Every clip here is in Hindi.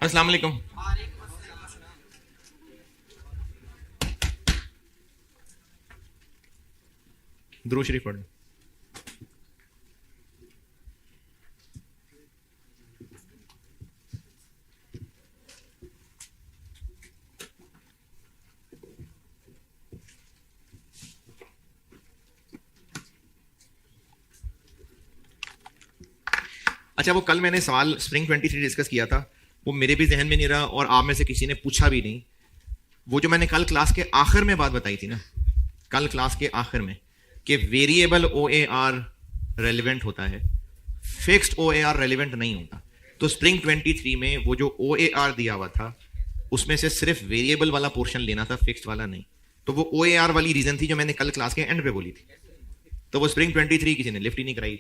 अस्सलाम वालेकुम। दुरूद शरीफ पढ़। अच्छा, वो कल मैंने सवाल स्प्रिंग 23 डिस्कस किया था, वो मेरे भी जहन में नहीं रहा और आप में से किसी ने पूछा भी नहीं। वो जो मैंने कल क्लास के आखिर में बात बताई थी ना, कल क्लास के आखिर में, कि वेरिएबल OAR रेलिवेंट होता है, फिक्स्ड OAR रेलिवेंट नहीं होता। तो स्प्रिंग 23 में वो जो OAR दिया हुआ था उसमें से सिर्फ वेरिएबल वाला पोर्शन लेना था, फिक्स्ड वाला नहीं। तो वो OAR वाली रीजन थी जो मैंने कल क्लास के एंड पे बोली थी। तो वो स्प्रिंग 23 किसी ने लिफ्ट ही नहीं कराई।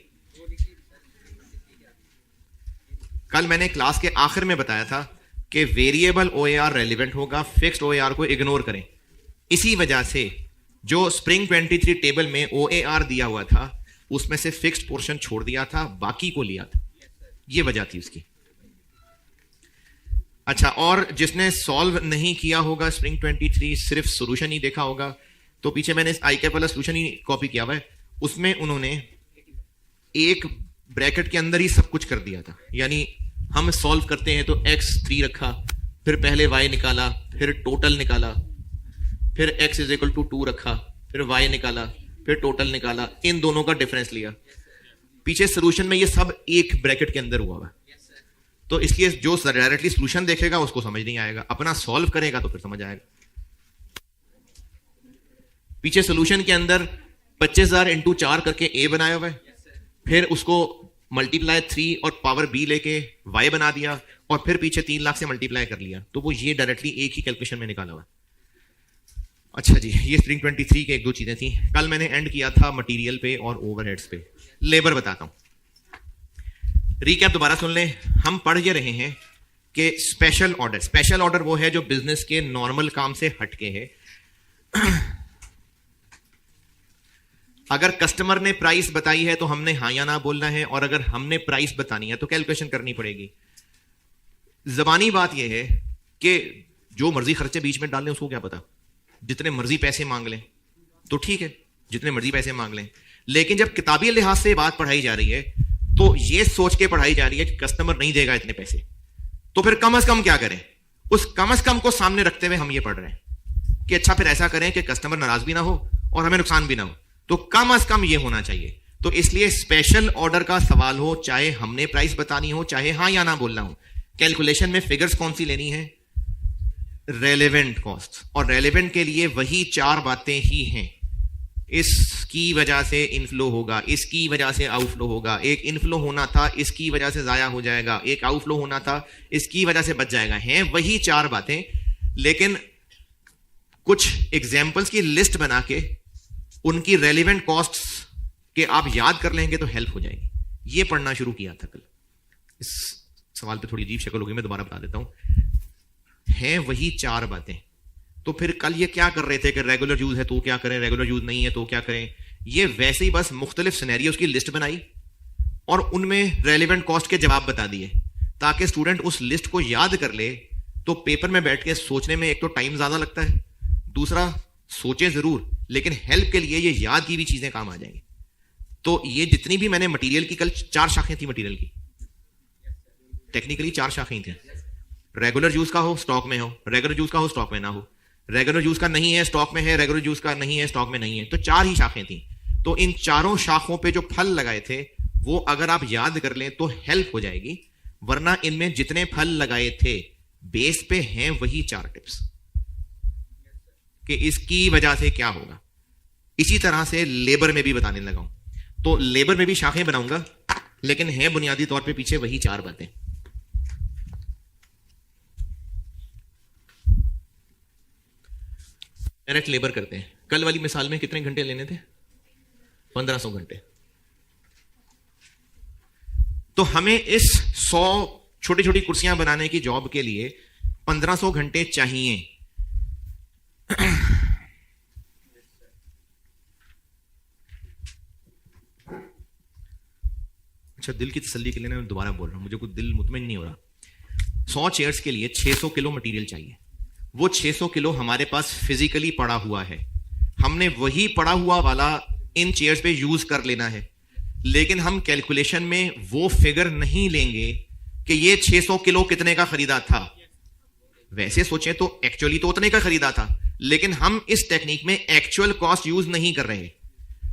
कल मैंने क्लास के आखिर में बताया था कि वेरिएबल OAR रेलिवेंट होगा, फिक्स्ड OAR को इग्नोर करें। इसी वजह से जो स्प्रिंग 23 टेबल में OAR दिया हुआ था उसमें से फिक्स्ड पोर्शन छोड़ दिया था, बाकी को लिया था। ये वजह थी उसकी। अच्छा, और जिसने सॉल्व नहीं किया होगा स्प्रिंग 23, सिर्फ सोल्यूशन ही देखा होगा, तो पीछे मैंने ICAP वाला सोल्यूशन ही कॉपी किया हुआ है। उसमें उन्होंने एक ब्रैकेट के अंदर ही सब कुछ कर दिया था। यानी हम सॉल्व करते हैं तो x 3 रखा, फिर पहले y निकाला, फिर टोटल निकाला, फिर x इज इक्वल टू 2 रखा, फिर y निकाला, फिर टोटल निकाला, इन दोनों का डिफरेंस लिया। पीछे सोल्यूशन में ये सब एक ब्रैकेट के अंदर हुआ है। तो इसलिए जो डायरेक्टली सोल्यूशन देखेगा उसको समझ नहीं आएगा, अपना सॉल्व करेगा तो फिर समझ आएगा। पीछे सोल्यूशन के अंदर 25,000 इंटू 4 करके a बनाया हुआ है, फिर उसको मल्टीप्लाई 3 और पावर b लेके y बना दिया, और फिर पीछे 3 लाख से मल्टीप्लाई कर लिया। तो वो ये डायरेक्टली एक ही कैलकुलेशन में निकाला हुआ। अच्छा जी, ये स्प्रिंग 23 के एक दो चीजें थी। कल मैंने एंड किया था मटेरियल पे और ओवरहेड्स पे। लेबर बताता हूं, रिकैप दोबारा सुन लें। हम पढ़ ये रहे हैं कि स्पेशल ऑर्डर वो है जो बिजनेस के नॉर्मल काम से हटके है। अगर कस्टमर ने प्राइस बताई है तो हमने हाँ या ना बोलना है, और अगर हमने प्राइस बतानी है तो कैलकुलेशन करनी पड़ेगी। जबानी बात यह है कि जो मर्जी खर्चे बीच में डाल लें, उसको क्या पता, जितने मर्जी पैसे मांग लें तो ठीक है, जितने मर्जी पैसे मांग लें। लेकिन जब किताबी लिहाज से बात पढ़ाई जा रही है तो यह सोच के पढ़ाई जा रही है कि कस्टमर नहीं देगा इतने पैसे, तो फिर कम से कम क्या करें। उस कम से कम को सामने रखते हुए हम ये पढ़ रहे हैं कि अच्छा फिर ऐसा करें कि कस्टमर नाराज भी ना हो और हमें नुकसान भी ना हो, तो कम से कम ये होना चाहिए। तो इसलिए स्पेशल ऑर्डर का सवाल हो, चाहे हमने प्राइस बतानी हो, चाहे हाँ या ना बोलना हो, कैलकुलेशन में फिगर्स कौन सी लेनी है, रेलेवेंट कॉस्ट। और रेलेवेंट के लिए वही 4 बातें ही हैं। इसकी वजह से इनफ्लो होगा, इसकी वजह से आउटफ्लो होगा, एक इनफ्लो होना था इसकी वजह से जाया हो जाएगा, एक आउटफ्लो होना था इसकी वजह से बच जाएगा। हैं वही 4 बातें, लेकिन कुछ एग्जाम्पल्स की लिस्ट बना के उनकी रेलिवेंट कॉस्ट्स के आप याद कर लेंगे तो हेल्प हो जाएगी। ये पढ़ना शुरू किया था कल। इस सवाल पे थोड़ी अजीब शक्ल होगी, मैं दोबारा बता देता हूं। हैं वही 4 बातें। तो फिर कल ये क्या कर रहे थे कि रेगुलर यूज है तो क्या करें, रेगुलर यूज नहीं है तो क्या करें। ये वैसे ही बस मुख्तलिफ सिनेरियोज की लिस्ट बनाई और उनमें रेलिवेंट कॉस्ट के जवाब बता दिए, ताकि स्टूडेंट उस लिस्ट को याद कर ले। तो पेपर में बैठ के सोचने में एक तो टाइम ज्यादा लगता है, दूसरा सोचे जरूर लेकिन हेल्प के लिए ये याद की भी चीजें काम आ जाएंगी। तो ये जितनी भी मैंने मटेरियल की, कल 4 शाखें थी मटेरियल की, टेक्निकली 4 शाखें थी। रेगुलर यूज का हो, स्टॉक में हो, रेगुलर यूज का हो, स्टॉक में ना हो, रेगुलर यूज का नहीं है, स्टॉक में है, रेगुलर यूज का नहीं है, स्टॉक में नहीं है। तो 4 ही शाखें थी। तो इन 4 शाखों पे जो फल लगाए थे वो अगर आप याद कर लें तो हेल्प हो जाएगी, वरना इनमें जितने फल लगाए थे बेस पे हैं वही 4 टिप्स कि इसकी वजह से क्या होगा। इसी तरह से लेबर में भी बताने लगा हूं। तो लेबर में भी शाखें बनाऊंगा, लेकिन है बुनियादी तौर पे पीछे वही 4 बातें। डायरेक्ट लेबर करते हैं। कल वाली मिसाल में कितने घंटे लेने थे? 1500 घंटे। तो हमें इस 100 छोटी छोटी कुर्सियां बनाने की जॉब के लिए 1500 घंटे चाहिए। अच्छा, दिल की तसल्ली के लिए मैं दोबारा बोल रहा हूं, मुझे कुछ दिल मुतमईन नहीं हो रहा। 100 चेयर्स के लिए 600 किलो मटेरियल चाहिए। वो 600 किलो हमारे पास फिजिकली पड़ा हुआ है, हमने वही पड़ा हुआ वाला इन चेयर्स पे यूज कर लेना है, लेकिन हम कैलकुलेशन में वो फिगर नहीं लेंगे कि ये 600 किलो कितने का खरीदा था। वैसे सोचें तो एक्चुअली तो उतने का खरीदा था, लेकिन हम इस टेक्निक में एक्चुअल कॉस्ट यूज नहीं कर रहे,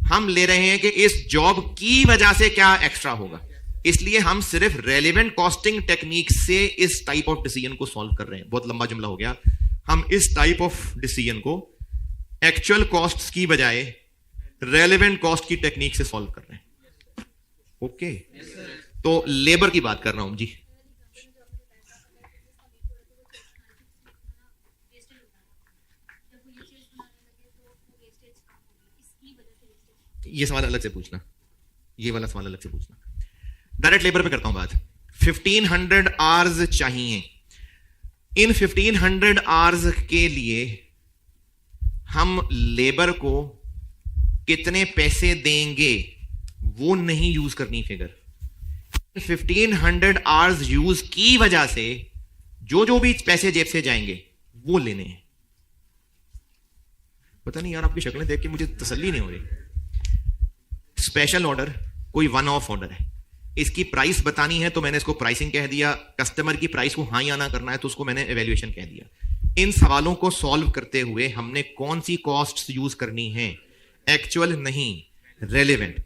हम ले रहे हैं कि इस जॉब की वजह से क्या एक्स्ट्रा होगा। इसलिए हम सिर्फ रेलेवेंट कॉस्टिंग टेक्निक से इस टाइप ऑफ डिसीजन को सॉल्व कर रहे हैं। बहुत लंबा जुमला हो गया। हम इस टाइप ऑफ डिसीजन को एक्चुअल कॉस्ट की बजाय रेलेवेंट कॉस्ट की टेक्निक से सॉल्व कर रहे हैं। ओके, तो लेबर की बात कर रहा हूं जी। ये सवाल अलग से पूछना, ये वाला सवाल अलग से पूछना। डायरेक्ट लेबर पे करता हूं बात। 1500 आवर्स चाहिए। इन 1500 आवर्स के लिए हम लेबर को कितने पैसे देंगे वो नहीं यूज करनी फिगर। 1500 आवर्स यूज की वजह से जो भी पैसे जेब से जाएंगे वो लेने हैं। पता नहीं यार, आपकी शक्लें देख के मुझे तसल्ली नहीं हो रही। स्पेशल ऑर्डर कोई वन ऑफ ऑर्डर है, इसकी प्राइस बतानी है तो मैंने इसको प्राइसिंग कह दिया। कस्टमर की प्राइस को हाँ या ना करना है तो उसको मैंने एवेल्युएशन कह दिया। इन सवालों को सॉल्व करते हुए हमने कौन सी कॉस्ट्स यूज करनी है? एक्चुअल नहीं, रेलेवेंट।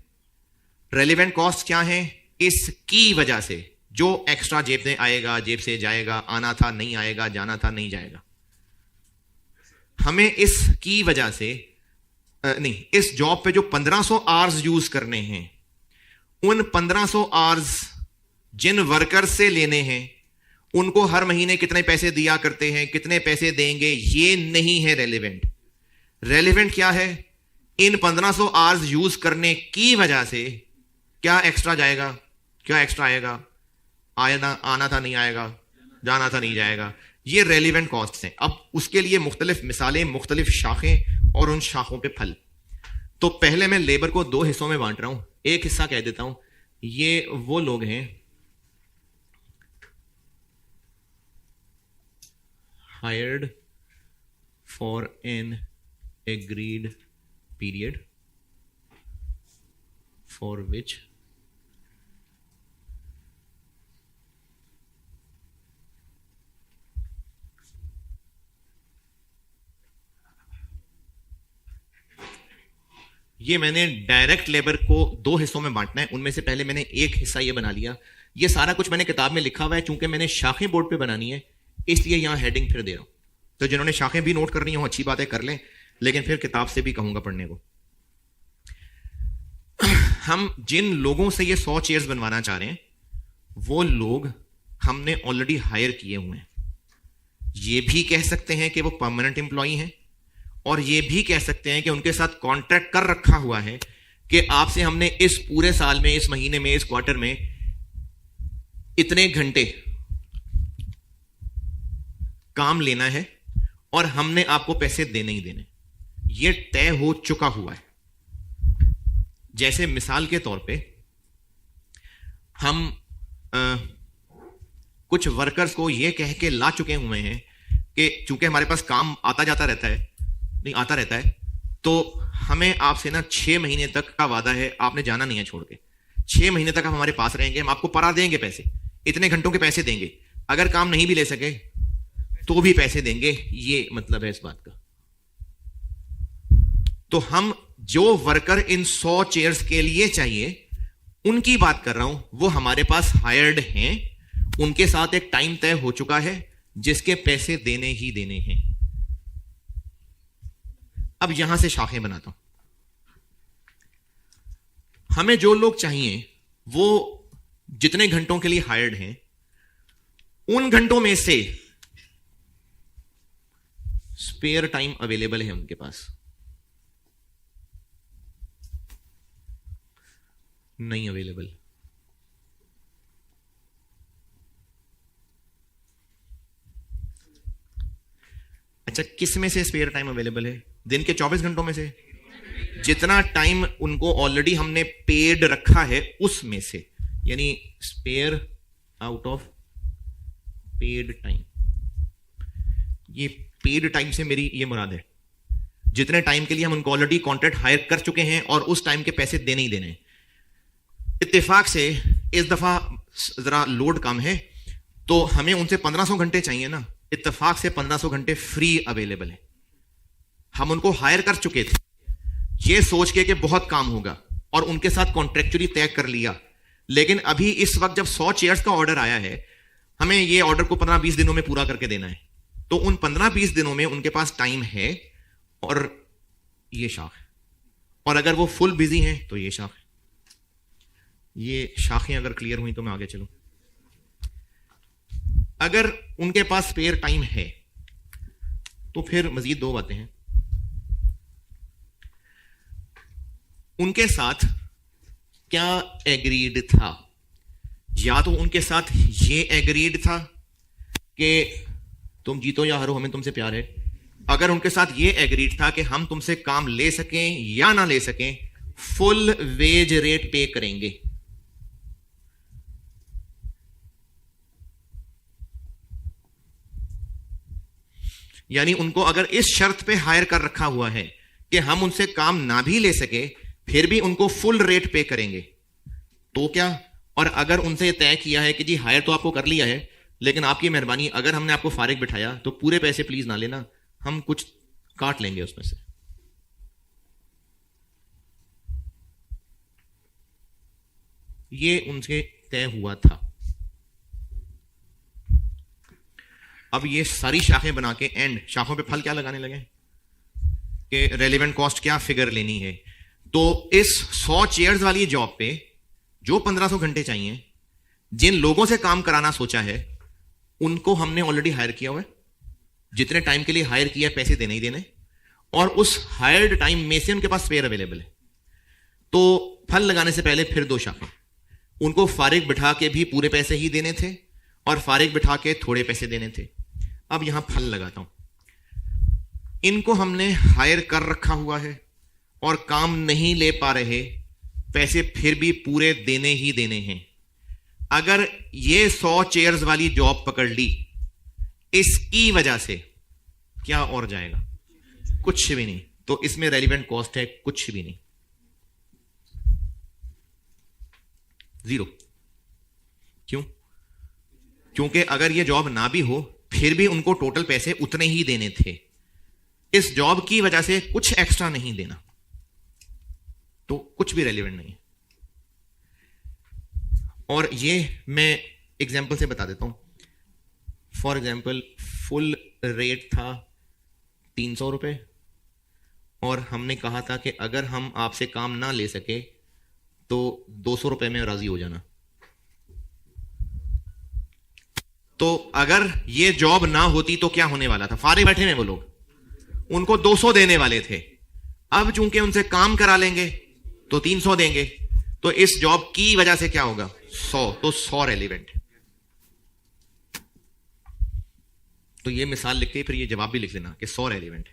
रेलेवेंट कॉस्ट क्या है? इसकी वजह से जो एक्स्ट्रा जेब में आएगा, जेब से जाएगा, आना था नहीं आएगा, जाना था नहीं जाएगा। हमें इसकी वजह से नहीं, इस जॉब पे जो 1500 आवर्स यूज करने हैं, उन 1500 आवर्स जिन वर्कर से लेने हैं उनको हर महीने कितने पैसे दिया करते हैं, कितने पैसे देंगे, ये नहीं है रेलेवेंट। रेलेवेंट क्या है? इन 1500 आवर्स यूज करने की वजह से क्या एक्स्ट्रा जाएगा, क्या एक्स्ट्रा आएगा, आना था नहीं आएगा, जाना था नहीं जाएगा। ये रेलेवेंट कॉस्ट हैं। अब उसके लिए मुख्तलिफ मिसालें, मुख्तलिफ शाखें और उन शाखों पे फल। तो पहले मैं लेबर को 2 हिस्सों में बांट रहा हूं। एक हिस्सा कह देता हूं, ये वो लोग हैं hired for an agreed period for which ये मैंने डायरेक्ट लेबर को 2 हिस्सों में बांटना है। उनमें से पहले मैंने एक हिस्सा ये बना लिया। ये सारा कुछ मैंने किताब में लिखा हुआ है, चूंकि मैंने शाखें बोर्ड पे बनानी है इसलिए यहां हेडिंग फिर दे रहा हूं। तो जिन्होंने शाखें भी नोट करनी हो अच्छी बात है, कर लें, लेकिन फिर किताब से भी कहूंगा पढ़ने को। हम जिन लोगों से ये 100 चेयर्स बनवाना चाह रहे हैं वो लोग हमने ऑलरेडी हायर किए हुए हैं। ये भी कह सकते हैं कि वो परमानेंट एम्प्लॉई हैं, और ये भी कह सकते हैं कि उनके साथ कॉन्ट्रैक्ट कर रखा हुआ है कि आपसे हमने इस पूरे साल में, इस महीने में, इस क्वार्टर में इतने घंटे काम लेना है और हमने आपको पैसे देने ही देने। ये तय हो चुका हुआ है। जैसे मिसाल के तौर पे हम कुछ वर्कर्स को ये कह के ला चुके हुए हैं कि चूंकि हमारे पास काम आता जाता रहता है, नहीं आता रहता है, तो हमें आपसे ना 6 महीने तक का वादा है, आपने जाना नहीं है छोड़ के। 6 महीने तक हम हमारे पास रहेंगे, हम आपको परा देंगे, पैसे इतने घंटों के पैसे देंगे, अगर काम नहीं भी ले सके तो भी पैसे देंगे। ये मतलब है इस बात का। तो हम जो वर्कर इन 100 चेयर्स के लिए चाहिए उनकी बात कर रहा हूं, वो हमारे पास हायर्ड हैं, उनके साथ एक टाइम तय हो चुका है जिसके पैसे देने ही देने हैं। अब यहां से शाखें बनाता हूं। हमें जो लोग चाहिए वो जितने घंटों के लिए हायर्ड हैं, उन घंटों में से स्पेयर टाइम अवेलेबल है उनके पास, नहीं अवेलेबल। अच्छा, किस में से स्पेयर टाइम अवेलेबल है? दिन के 24 घंटों में से जितना टाइम उनको ऑलरेडी हमने पेड रखा है उसमें से, यानी spare out of paid time, ये पेड टाइम से मेरी ये मुराद है जितने टाइम के लिए हम उनको ऑलरेडी कॉन्ट्रैक्ट हायर कर चुके हैं और उस टाइम के पैसे देने ही देने। इत्तेफाक से इस दफा जरा लोड कम है तो हमें उनसे 1500 घंटे चाहिए ना, इत्तेफाक से 1500 घंटे फ्री अवेलेबल है। हम उनको हायर कर चुके थे ये सोच के कि बहुत काम होगा और उनके साथ कॉन्ट्रैक्चुअली तय कर लिया, लेकिन अभी इस वक्त जब 100 चेयर्स का ऑर्डर आया है, हमें ये ऑर्डर को 15-20 दिनों में पूरा करके देना है। तो उन 15-20 दिनों में उनके पास टाइम है और ये शाख है, और अगर वो फुल बिजी हैं तो ये शाख है। ये शाखें अगर क्लियर हुई तो मैं आगे चलूं। अगर उनके पास स्पेयर टाइम है तो फिर मजीद दो बातें हैं। उनके साथ क्या एग्रीड था? या तो उनके साथ ये एग्रीड था कि तुम जीतो या हारो हमें तुमसे प्यार है। अगर उनके साथ ये एग्रीड था कि हम तुमसे काम ले सकें या ना ले सकें, फुल वेज रेट पे करेंगे। यानी उनको अगर इस शर्त पे हायर कर रखा हुआ है कि हम उनसे काम ना भी ले सके फिर भी उनको फुल रेट पे करेंगे तो क्या? और अगर उनसे तय किया है कि जी हायर तो आपको कर लिया है लेकिन आपकी मेहरबानी अगर हमने आपको फारिग बिठाया तो पूरे पैसे प्लीज ना लेना, हम कुछ काट लेंगे उसमें से। ये उनसे तय हुआ था। अब ये सारी शाखें बना के एंड शाखों पे फल क्या लगाने लगे कि रेलेवेंट कॉस्ट क्या फिगर लेनी है। तो इस 100 चेयर्स वाली जॉब पे जो 1500 घंटे चाहिए, जिन लोगों से काम कराना सोचा है उनको हमने ऑलरेडी हायर किया हुआ है। जितने टाइम के लिए हायर किया है पैसे देने ही देने, और उस हायर्ड टाइम में से उनके पास स्पेयर अवेलेबल है। तो फल लगाने से पहले फिर दो शाखें, उनको फारिग बिठा के भी पूरे पैसे ही देने थे और फारिग बिठा के थोड़े पैसे देने थे। अब यहां फल लगाता हूं। इनको हमने हायर कर रखा हुआ है और काम नहीं ले पा रहे, पैसे फिर भी पूरे देने ही देने हैं। अगर ये 100 चेयर्स वाली जॉब पकड़ ली, इसकी वजह से क्या और जाएगा? कुछ भी नहीं। तो इसमें रेलिवेंट कॉस्ट है कुछ भी नहीं, जीरो। क्यों? क्योंकि अगर ये जॉब ना भी हो फिर भी उनको टोटल पैसे उतने ही देने थे। इस जॉब की वजह से कुछ एक्स्ट्रा नहीं देना, तो कुछ भी रेलिवेंट नहीं है। और ये मैं एग्जांपल से बता देता हूं। फॉर एग्जांपल फुल रेट था 300 रुपए और हमने कहा था कि अगर हम आपसे काम ना ले सके तो 200 रुपए में राजी हो जाना। तो अगर ये जॉब ना होती तो क्या होने वाला था? फारिग बैठे हैं वो लोग, उनको 200 देने वाले थे। अब चूंकि उनसे काम करा लेंगे तो 300 देंगे, तो इस जॉब की वजह से क्या होगा? 100। तो 100 रेलिवेंट। तो ये मिसाल लिख के फिर ये जवाब भी लिख लेना कि 100 रेलिवेंट है।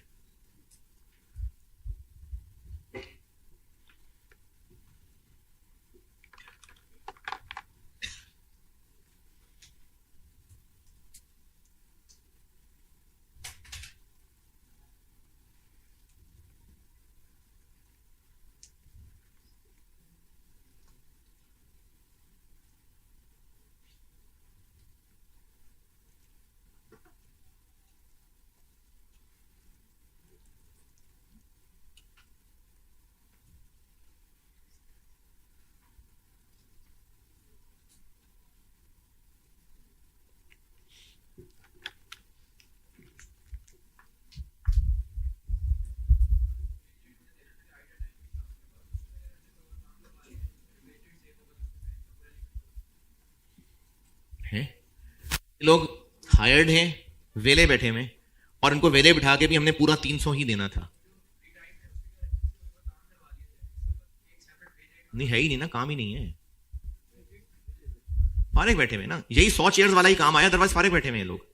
लोग हायर्ड हैं, वेले बैठे हुए, और उनको वेले बिठा के भी हमने पूरा 300 ही देना था। नहीं है ही नहीं ना, काम ही नहीं है, फारिग बैठे हुए ना। यही 100 चेयर्स वाला ही काम आया, अदरवाइज फारिग बैठे हुए हैं लोग।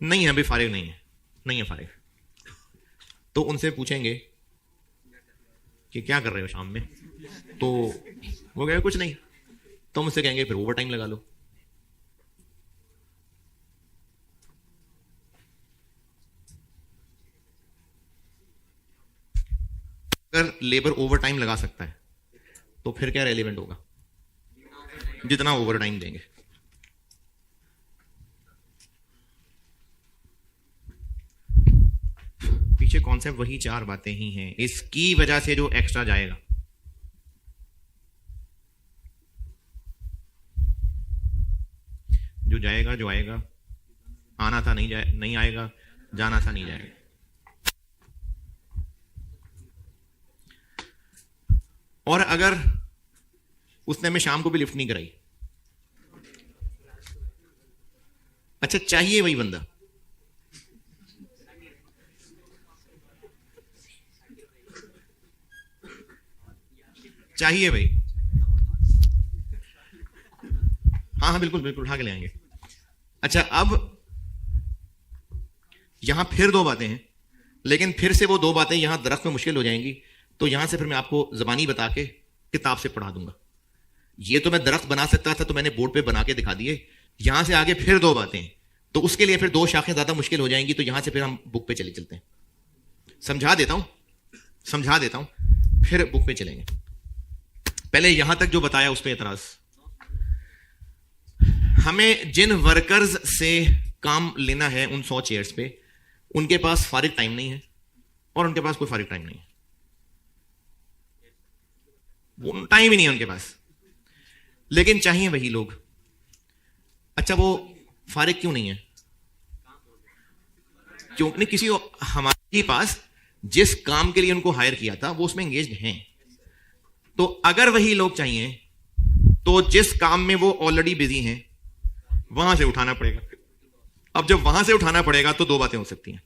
नहीं है अभी फारिग, नहीं है फारिग। तो उनसे पूछेंगे कि क्या कर रहे हो शाम में, तो वो कहे कुछ नहीं, तो मुझसे कहेंगे फिर ओवर टाइम लगा लो। अगर लेबर ओवर टाइम लगा सकता है तो फिर क्या रेलिवेंट होगा? जितना ओवर टाइम देंगे। पीछे कॉन्सेप्ट वही चार बातें ही हैं। इसकी वजह से जो एक्स्ट्रा जाएगा, जो आएगा, आना था नहीं आएगा, जाना था नहीं जाएगा। और अगर उसने हमें शाम को भी लिफ्ट नहीं कराई, अच्छा चाहिए वही बंदा, चाहिए भाई, हाँ हाँ बिल्कुल बिल्कुल उठा के ले आएंगे। अच्छा अब यहां फिर दो बातें हैं, लेकिन फिर से वो दो बातें यहां दरख्त में मुश्किल हो जाएंगी, तो यहां से फिर मैं आपको जबानी बता के किताब से पढ़ा दूंगा। ये तो मैं दरख्त बना सकता था, तो मैंने बोर्ड पे बना के दिखा दिए। यहां से आगे फिर दो बातें, तो उसके लिए फिर दो शाखें ज्यादा मुश्किल हो जाएंगी, तो यहां से फिर हम बुक पे चलते हैं। समझा देता हूं, फिर बुक पे चलेंगे। पहले यहां तक जो बताया उस पर एतराज। हमें जिन वर्कर्स से काम लेना है उन 100 चेयर्स पे, उनके पास फारिग टाइम नहीं है और उनके पास कोई फारिग टाइम नहीं है, वो टाइम ही नहीं है उनके पास, लेकिन चाहिए वही लोग। अच्छा वो फारिग क्यों नहीं है? क्यों नहीं? किसी हमारे ही पास जिस काम के लिए उनको हायर किया था वो उसमें एंगेज्ड हैं। तो अगर वही लोग चाहिए तो जिस काम में वो ऑलरेडी बिजी हैं वहां से उठाना पड़ेगा। अब जब वहां से उठाना पड़ेगा तो दो बातें हो सकती हैं,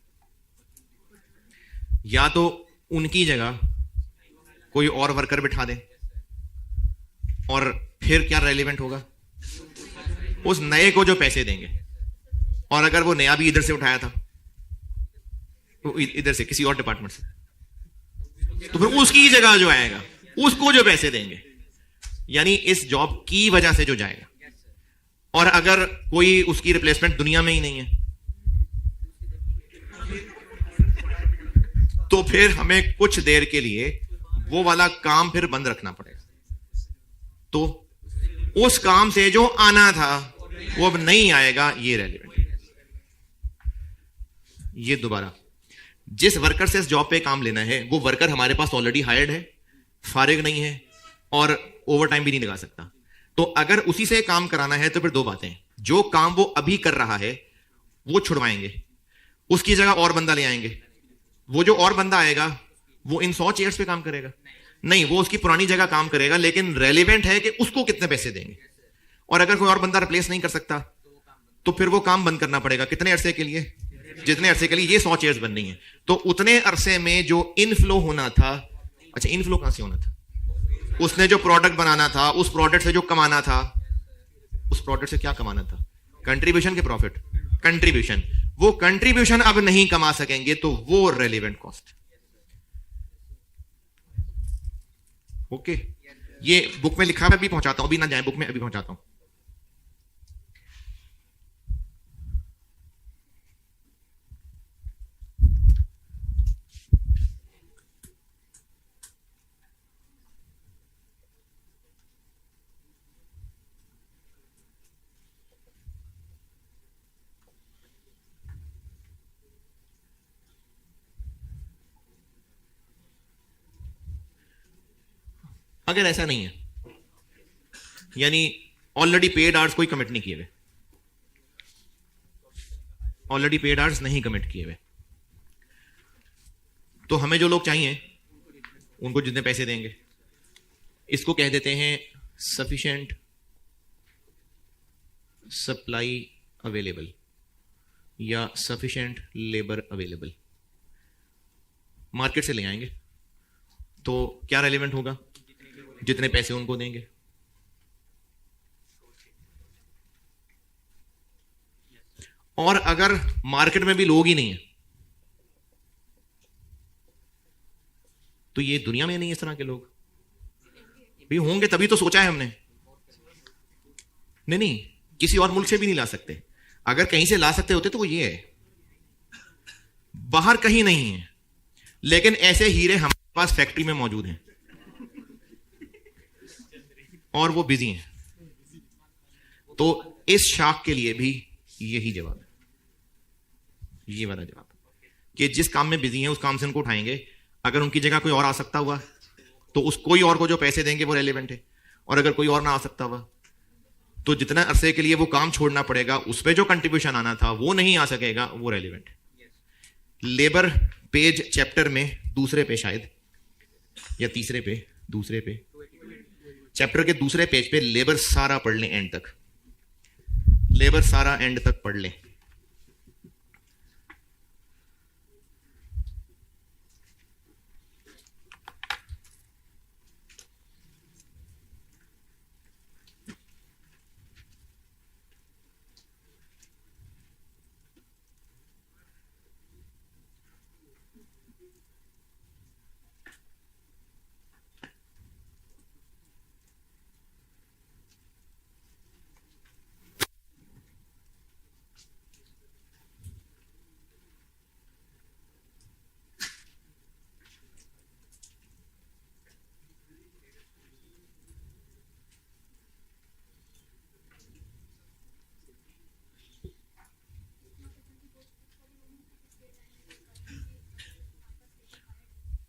या तो उनकी जगह कोई और वर्कर बिठा दें, और फिर क्या रेलिवेंट होगा? उस नए को जो पैसे देंगे, और अगर वो नया भी इधर से उठाया था, तो इधर से किसी और डिपार्टमेंट से, तो फिर उसकी जगह जो आएगा उसको जो पैसे देंगे, यानी इस जॉब की वजह से जो जाएगा। और अगर कोई उसकी रिप्लेसमेंट दुनिया में ही नहीं है, तो फिर हमें कुछ देर के लिए वो वाला काम फिर बंद रखना पड़ेगा। तो उस काम से जो आना था वो अब नहीं आएगा, ये रेलिवेंट। ये दोबारा जिस वर्कर से इस जॉब पे काम लेना है, वो वर्कर हमारे पास ऑलरेडी हायर्ड है, फारिग नहीं है और ओवर टाइम भी नहीं लगा सकता। तो अगर उसी से काम कराना है तो फिर दो बातें, जो काम वो अभी कर रहा है वो छुड़वाएंगे, उसकी जगह और बंदा ले आएंगे। वो जो और बंदा आएगा वो इन 100 चेयर्स पे काम करेगा नहीं, वो उसकी पुरानी जगह काम करेगा, लेकिन रेलिवेंट है कि उसको कितने पैसे देंगे। और अगर कोई और बंदा रिप्लेस नहीं कर सकता तो फिर वो काम बंद करना पड़ेगा। कितने अरसे के लिए? जितने अरसे के लिए ये 100 चेयर्स बननी है, तो उतने अरसे में जो इनफ्लो होना था, अच्छा इनफ्लो कहां से होना था? उसने जो प्रोडक्ट बनाना था, उस प्रोडक्ट से जो कमाना था, उस प्रोडक्ट से क्या कमाना था? कंट्रीब्यूशन के प्रॉफिट, कंट्रीब्यूशन। वो कंट्रीब्यूशन अब नहीं कमा सकेंगे तो वो रेलिवेंट कॉस्ट। ओके, ये बुक में लिखा है, अभी पहुंचाता हूं, अभी ना जाए बुक में, अभी पहुंचाता हूं। अगर ऐसा नहीं है, यानी ऑलरेडी पेड आवर्स कोई कमिट नहीं किए हुए, ऑलरेडी पेड आवर्स नहीं कमिट किए हुए, तो हमें जो लोग चाहिए उनको जितने पैसे देंगे, इसको कह देते हैं सफिशिएंट सप्लाई अवेलेबल या सफिशिएंट लेबर अवेलेबल। मार्केट से ले आएंगे तो क्या रेलिवेंट होगा? जितने पैसे उनको देंगे। और अगर मार्केट में भी लोग ही नहीं है, तो ये दुनिया में नहीं इस तरह के लोग भी होंगे, तभी तो सोचा है हमने। नहीं नहीं, किसी और मुल्क से भी नहीं ला सकते। अगर कहीं से ला सकते होते तो वो ये है, बाहर कहीं नहीं है, लेकिन ऐसे हीरे हमारे पास फैक्ट्री में मौजूद हैं और वो बिजी हैं। तो इस शाख के लिए भी यही जवाब है, ये वाला जवाब कि जिस काम में बिजी हैं उस काम से उनको उठाएंगे। अगर उनकी जगह कोई और आ सकता हुआ तो उस कोई और को जो पैसे देंगे वो रेलेवेंट है, और अगर कोई और ना आ सकता हुआ तो जितना अरसे के लिए वो काम छोड़ना पड़ेगा, उस पर जो कंट्रीब्यूशन आना था वो नहीं आ सकेगा, वो रेलेवेंट है। लेबर पेज चैप्टर में दूसरे पे शायद या तीसरे पे, दूसरे पे चैप्टर के दूसरे पेज पे लेबर सारा पढ़ लें एंड तक, लेबर सारा एंड तक पढ़ लें।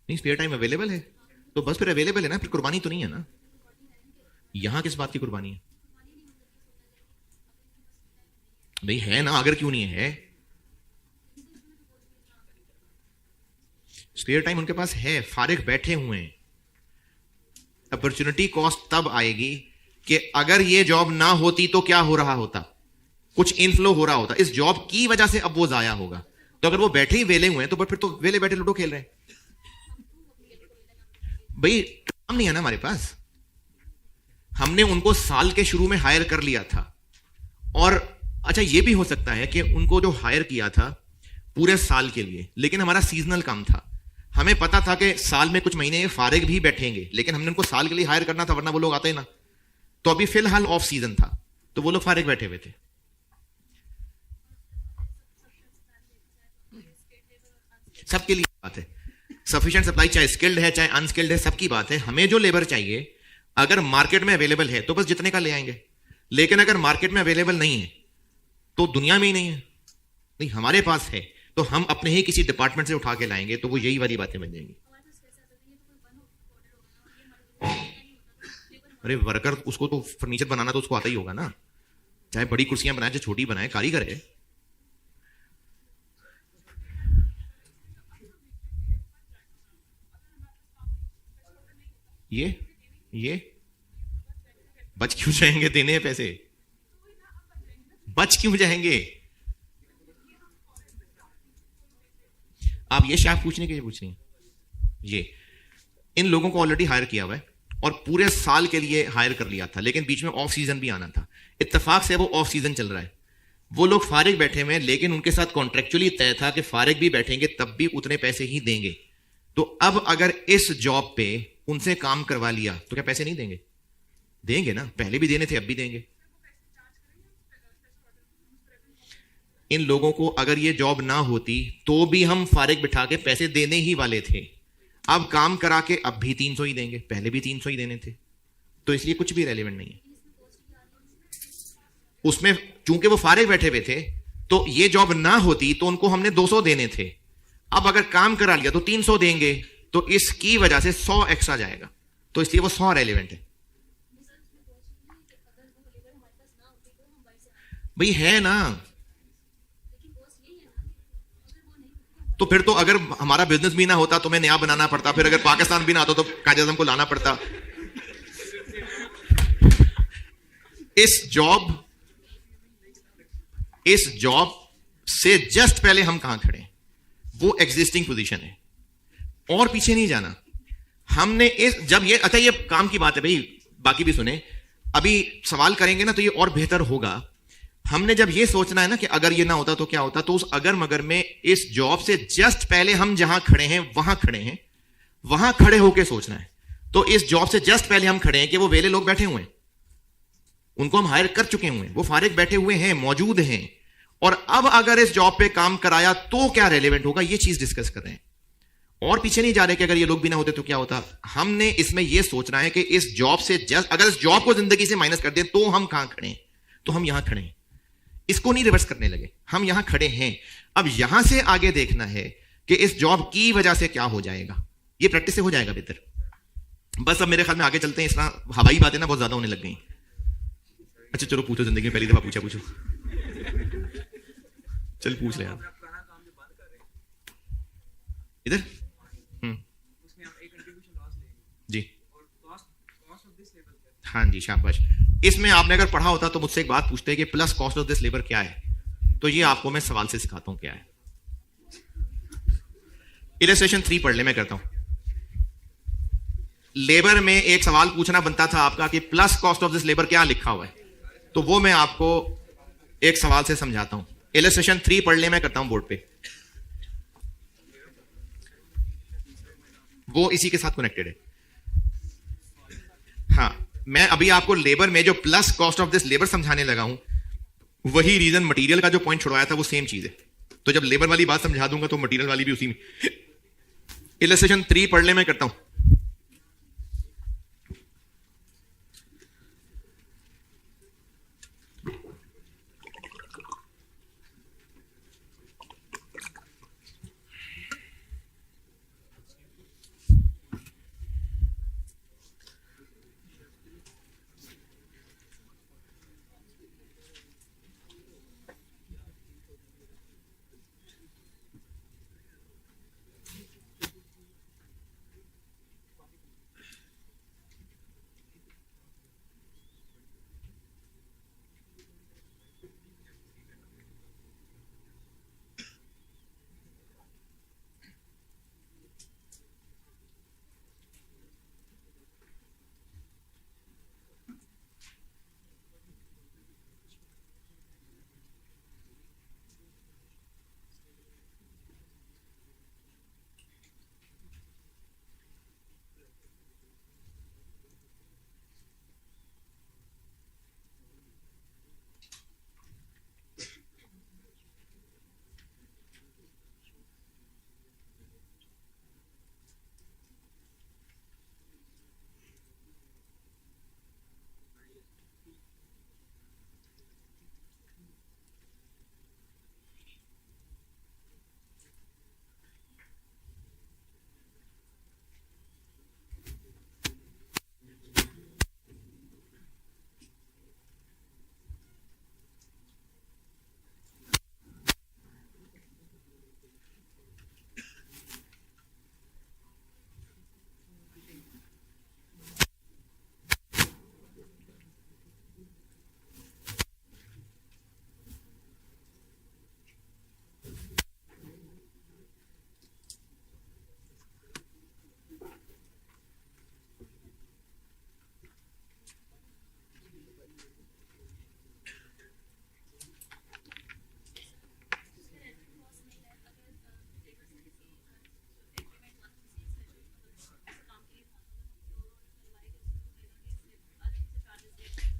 नहीं, स्पेयर टाइम अवेलेबल है तो बस फिर अवेलेबल है ना, फिर कुर्बानी तो नहीं है ना। यहां किस बात की कुर्बानी है भाई? है ना, अगर क्यों नहीं है? स्पेयर टाइम उनके पास है, फारिग बैठे हुए हैं। अपॉर्चुनिटी कॉस्ट तब आएगी कि अगर ये जॉब ना होती तो क्या हो रहा होता, कुछ इनफ्लो हो रहा होता, इस जॉब की वजह से अब वो जाया होगा। तो अगर वो बैठे ही वेले हुए हैं तो फिर तो वेले बैठे लूडो खेल रहे हैं भाई, काम नहीं है ना हमारे पास। हमने उनको साल के शुरू में हायर कर लिया था, और अच्छा ये भी हो सकता है कि उनको जो हायर किया था पूरे साल के लिए, लेकिन हमारा सीजनल काम था। हमें पता था कि साल में कुछ महीने फारिग भी बैठेंगे, लेकिन हमने उनको साल के लिए हायर करना था, वरना वो लोग आते ही ना। तो अभी फिलहाल ऑफ सीजन था तो वो लोग फारिग बैठे हुए थे। सबके लिए बात है, सफिशिएंट सप्लाई, चाहे स्किल्ड है चाहे अनस्किल्ड है, सबकी बात है। हमें जो लेबर चाहिए अगर मार्केट में अवेलेबल है तो बस जितने का ले आएंगे, लेकिन अगर मार्केट में अवेलेबल नहीं है तो दुनिया में ही नहीं है, नहीं हमारे पास है तो हम अपने ही किसी डिपार्टमेंट से उठा के लाएंगे, तो वो यही वाली बातें बन जाएंगी। अरे वर्कर, उसको तो फर्नीचर बनाना तो उसको आता ही होगा ना, चाहे बड़ी कुर्सियां बनाए चाहे छोटी बनाए, कारीगर है। ये बच क्यों जाएंगे? देने हैं पैसे, बच क्यों जाएंगे? आप ये शायद पूछने के लिए पूछ रही हैं, ये इन लोगों को ऑलरेडी हायर किया हुआ है और पूरे साल के लिए हायर कर लिया था, लेकिन बीच में ऑफ सीजन भी आना था। इत्तेफाक से वो ऑफ सीजन चल रहा है, वो लोग फारिग बैठे हुए हैं, लेकिन उनके साथ कॉन्ट्रेक्चुअली तय था कि फारिग भी बैठेंगे तब भी उतने पैसे ही देंगे। तो अब अगर इस जॉब पे उनसे काम करवा लिया तो क्या पैसे नहीं देंगे? देंगे ना, पहले भी देने थे, अब भी देंगे। इन लोगों को अगर ये जॉब ना होती तो भी हम फारिग बिठा के पैसे देने ही वाले थे। अब काम करा के अब भी 300 ही देंगे, पहले भी 300 ही देने थे, तो इसलिए कुछ भी रेलेवेंट नहीं है उसमें। चूंकि वो फारिग बैठे हुए थे तो ये जॉब ना होती तो उनको हमने 200 देने थे, अब अगर काम करा लिया तो 300 देंगे, तो इसकी वजह से 100 एक्स्ट्रा जाएगा, तो इसलिए वो 100 रेलेवेंट है। भाई है ना, तो फिर तो अगर हमारा बिजनेस भी ना होता तो मैं नया बनाना पड़ता, फिर अगर पाकिस्तान भी ना आता तो कायदे आज़म को लाना पड़ता। इस जॉब से जस्ट पहले हम कहां खड़े हैं, वो एग्जिस्टिंग पोजीशन है और पीछे नहीं जाना। हमने जब ये अच्छा ये काम की बात है भाई, बाकी भी सुने, अभी सवाल करेंगे ना तो ये और बेहतर होगा। हमने जब ये सोचना है ना कि अगर ये ना होता तो क्या होता, तो उस अगर मगर में इस जॉब से जस्ट पहले हम जहां खड़े हैं वहां खड़े हैं, वहां खड़े होकर सोचना है। तो इस जॉब से जस्ट पहले हम खड़े हैं कि वो वेले लोग बैठे हुए हैं, उनको हम हायर कर चुके हुए हैं, वो फारिग बैठे हुए हैं, मौजूद हैं, और अब अगर इस जॉब पे काम कराया तो क्या रेलेवेंट होगा, ये चीज डिस्कस कर रहे हैं। और पीछे नहीं जा रहे कि अगर ये लोग भी ना होते तो क्या होता। हमने इसमें यह सोचना है कि इस जॉब से जस्ट अगर इस जॉब को जिंदगी से माइनस कर दें तो हम कहां खड़े हैं, तो हम यहां खड़े हैं। इसको नहीं रिवर्स करने लगे, हम यहां खड़े हैं। अब यहां से आगे देखना है कि इस जॉब की वजह से क्या हो जाएगा, ये प्रैक्टिस से हो जाएगा बेहतर। बस अब मेरे ख्याल में आगे चलते हैं, इस तरह हवाई बातें ना बहुत ज्यादा होने लग गई। अच्छा चलो पूछो, जिंदगी में पहली दफा पूछो। चल पूछ ले आप इधर। जी हाँ जी, शाबाश। इसमें आपने अगर पढ़ा होता तो मुझसे एक बात पूछते हैं कि plus cost of this labour क्या है, तो ये आपको मैं सवाल से सिखाता हूं क्या है। इलस्ट्रेशन 3 पढ़ ले, मैं करता हूं। लेबर में एक सवाल पूछना बनता था आपका कि plus cost of this labour क्या लिखा हुआ है, तो वो मैं आपको एक सवाल से समझाता हूं। इलस्ट्रेशन 3 पढ़ ले, मैं करता हूं बोर्ड पे, वो इसी के साथ कनेक्टेड है। हाँ, मैं अभी आपको लेबर में जो plus cost of this labour समझाने लगा हूं, वही रीजन मटेरियल का जो पॉइंट छुड़वाया था वो सेम चीज है। तो जब लेबर वाली बात समझा दूंगा तो मटेरियल वाली भी उसी में। इलस्ट्रेशन 3 पढ़ ले, मैं करता हूं।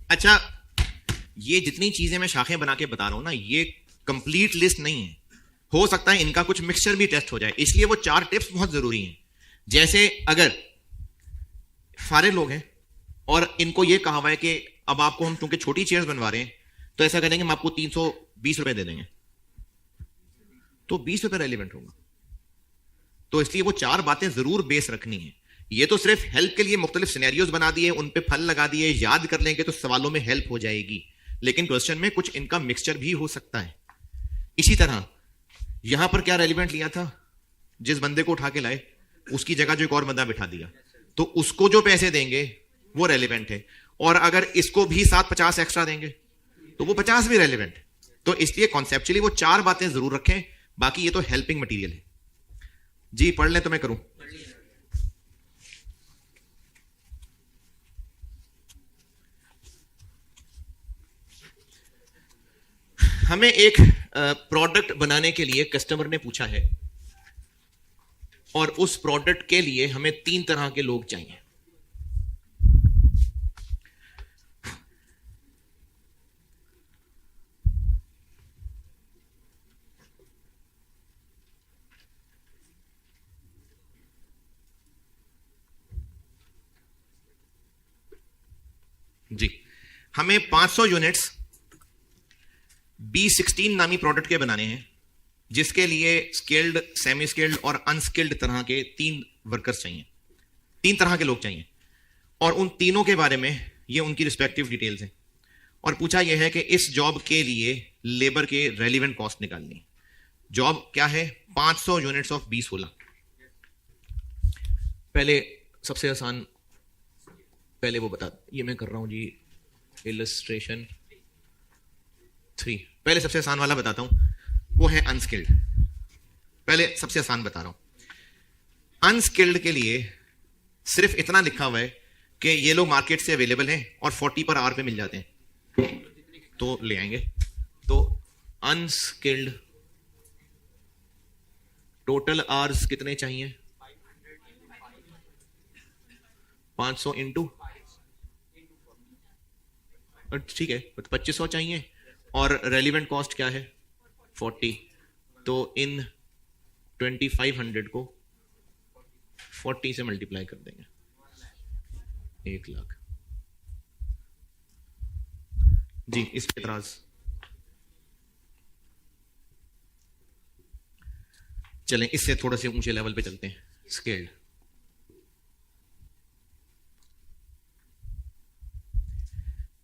अच्छा, ये जितनी चीजें मैं शाखें बना के बता रहा हूं ना, ये कंप्लीट लिस्ट नहीं है। हो सकता है इनका कुछ मिक्सचर भी टेस्ट हो जाए, इसलिए वो 4 टिप्स बहुत जरूरी हैं। जैसे अगर फारे लोग हैं और इनको ये कहा हुआ है कि अब आपको हम चूंकि छोटी चेयर्स बनवा रहे हैं तो ऐसा करेंगे, हम आपको 320 रुपए दे देंगे, तो 20 रुपए रेलिवेंट होगा। तो इसलिए वो 4 बातें जरूर बेस रखनी है। ये तो सिर्फ हेल्प के लिए मुख्तलिफ सिनेरियोज बना दिए, उन पे फल लगा दिए, याद कर लेंगे तो सवालों में हेल्प हो जाएगी, लेकिन क्वेश्चन में कुछ इनका मिक्सचर भी हो सकता है। इसी तरह यहां पर क्या रेलिवेंट लिया था, जिस बंदे को उठा के लाए उसकी जगह जो एक और बंदा बिठा दिया, तो उसको जो पैसे देंगे वो रेलिवेंट है। और अगर इसको भी 750 एक्स्ट्रा देंगे तो वो 50 भी रेलिवेंट। तो इसलिए कॉन्सेप्चुअली वो 4 बातें जरूर रखें, बाकी ये तो हेल्पिंग मटीरियल है। जी पढ़ लें तो मैं करूं। हमें एक प्रोडक्ट बनाने के लिए कस्टमर ने पूछा है और उस प्रोडक्ट के लिए हमें 3 तरह के लोग चाहिए। जी, हमें 500 यूनिट्स B16 नामी प्रोडक्ट के बनाने हैं, जिसके लिए स्किल्ड, सेमी स्किल्ड और अनस्किल्ड तरह के 3 वर्कर्स चाहिए, 3 तरह के लोग चाहिए, और उन तीनों के बारे में ये उनकी रिस्पेक्टिव डिटेल्स हैं। और पूछा यह है कि इस जॉब के लिए लेबर के रेलिवेंट कॉस्ट निकालनी। जॉब क्या है? 500 यूनिट्स ऑफ B16। पहले सबसे आसान, पहले वो बता, ये मैं कर रहा हूं जी इलस्ट्रेशन 3। पहले सबसे आसान वाला बताता हूं, वो है अनस्किल्ड। पहले सबसे आसान बता रहा हूं। अनस्किल्ड के लिए सिर्फ इतना लिखा हुआ है कि ये लोग मार्केट से अवेलेबल हैं और 40 पर आवर पे मिल जाते हैं, तो ले आएंगे। तो अनस्किल्ड टोटल आवर्स कितने चाहिए? 500 इंटू, ठीक है, 2500 चाहिए, और रेलिवेंट कॉस्ट क्या है? 40। तो इन 2500 को 40 से मल्टीप्लाई कर देंगे, 1 लाख। जी, इस पे एतराज? चलें इससे थोड़े से ऊंचे लेवल पे चलते हैं। स्केल्ड,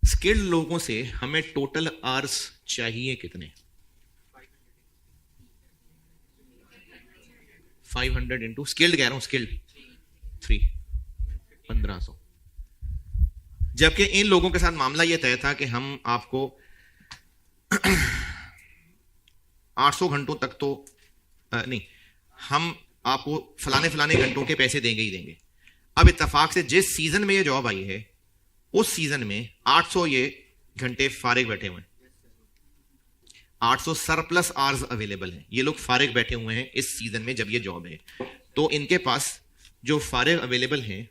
स्किल्ड लोगों से हमें टोटल आवर्स चाहिए कितने? 500 इंटू, स्किल्ड कह रहा हूं, स्किल्ड 3, 1500। जबकि इन लोगों के साथ मामला यह तय था कि हम आपको 800 घंटों तक तो नहीं, हम आपको फलाने फलाने घंटों के पैसे देंगे ही देंगे। अब इत्तेफाक से जिस सीजन में ये जॉब आई है, उस सीजन में 800 ये घंटे फारिग बैठे हुए हैं, 800 सरप्लस आवर्स अवेलेबल हैं। ये लोग फारिग बैठे हुए हैं इस सीजन में जब ये जॉब है, तो इनके पास जो फारिग अवेलेबल हैं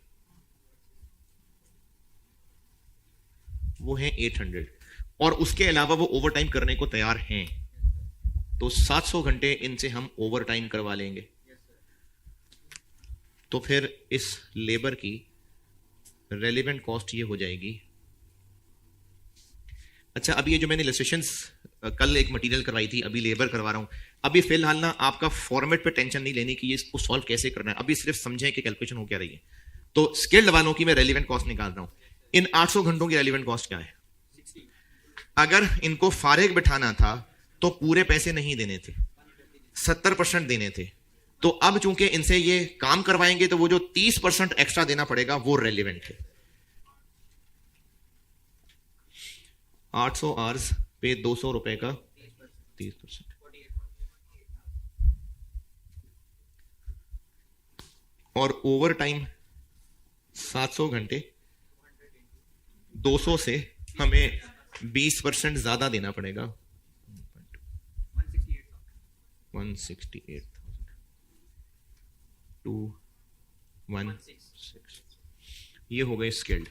वो है 800, और उसके अलावा वो ओवर टाइम करने को तैयार हैं, तो 700 घंटे इनसे हम ओवर टाइम करवा लेंगे। तो फिर इस लेबर की रेलिवेंट कॉस्ट ये हो जाएगी। अच्छा, अभी ये जो मैंने इलस्ट्रेशंस कल एक मटेरियल करवाई थी, अभी लेबर करवा रहा हूं। अभी फिलहाल ना आपका फॉर्मेट पे टेंशन नहीं लेनी कि ये इसको सॉल्व कैसे करना है, अभी सिर्फ समझें कि कैलकुलेशन हो क्या रही है। तो स्किल्ड वालों की मैं रेलिवेंट कॉस्ट निकाल रहा हूं। इन 800 घंटों की रेलिवेंट कॉस्ट क्या है? अगर इनको फारिग बिठाना था तो पूरे पैसे नहीं देने थे, 70% देने थे। तो अब चूंकि इनसे ये काम करवाएंगे तो वो जो 30% एक्स्ट्रा देना पड़ेगा वो रेलिवेंट है। 800 आवर्स पे 200 रुपए का 30%, और ओवर टाइम 700 घंटे, 200 से हमें 20% ज्यादा देना पड़ेगा, 168,000 टू 16। ये हो गए स्किल्ड।